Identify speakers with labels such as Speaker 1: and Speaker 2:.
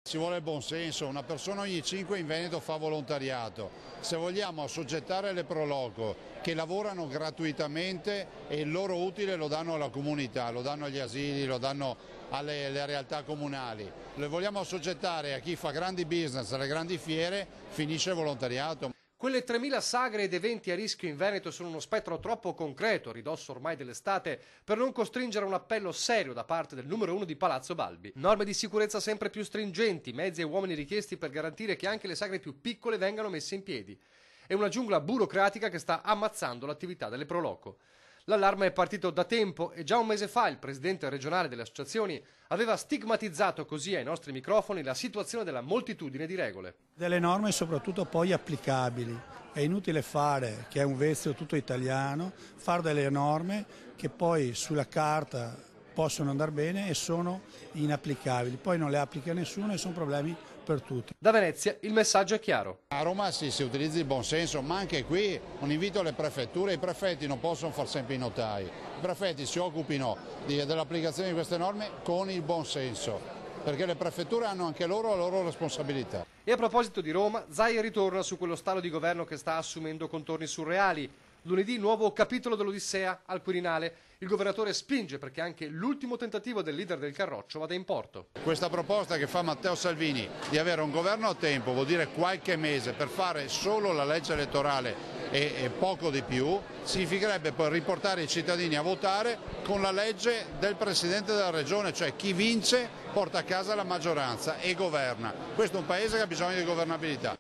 Speaker 1: Ci vuole il buon senso, una persona ogni 5 in Veneto fa volontariato. Se vogliamo assoggettare le pro loco che lavorano gratuitamente e il loro utile lo danno alla comunità, lo danno agli asili, lo danno alle realtà comunali, le vogliamo assoggettare a chi fa grandi business, alle grandi fiere, finisce il volontariato.
Speaker 2: Quelle 3.000 sagre ed eventi a rischio in Veneto sono uno spettro troppo concreto, a ridosso ormai dell'estate, per non costringere a un appello serio da parte del numero 1 di Palazzo Balbi. Norme di sicurezza sempre più stringenti, mezzi e uomini richiesti per garantire che anche le sagre più piccole vengano messe in piedi. È una giungla burocratica che sta ammazzando l'attività delle pro loco. L'allarme è partito da tempo e già un mese fa il presidente regionale delle associazioni aveva stigmatizzato così ai nostri microfoni la situazione della moltitudine di regole.
Speaker 3: Delle norme soprattutto poi applicabili. È inutile fare, che è un vezzo tutto italiano, fare delle norme che poi sulla carta possono andare bene e sono inapplicabili. Poi non le applica nessuno e sono problemi per tutti.
Speaker 2: Da Venezia il messaggio è chiaro.
Speaker 1: A Roma si utilizza il buon senso, ma anche qui un invito alle prefetture. I prefetti non possono far sempre i notai. I prefetti si occupino dell'applicazione di queste norme con il buon senso, perché le prefetture hanno anche loro la loro responsabilità.
Speaker 2: E a proposito di Roma, Zaia ritorna su quello stallo di governo che sta assumendo contorni surreali. Lunedì nuovo capitolo dell'Odissea al Quirinale. Il governatore spinge perché anche l'ultimo tentativo del leader del Carroccio vada in porto.
Speaker 1: Questa proposta che fa Matteo Salvini di avere un governo a tempo, vuol dire qualche mese per fare solo la legge elettorale e poco di più, significherebbe poi riportare i cittadini a votare con la legge del Presidente della Regione, cioè chi vince porta a casa la maggioranza e governa. Questo è un paese che ha bisogno di governabilità.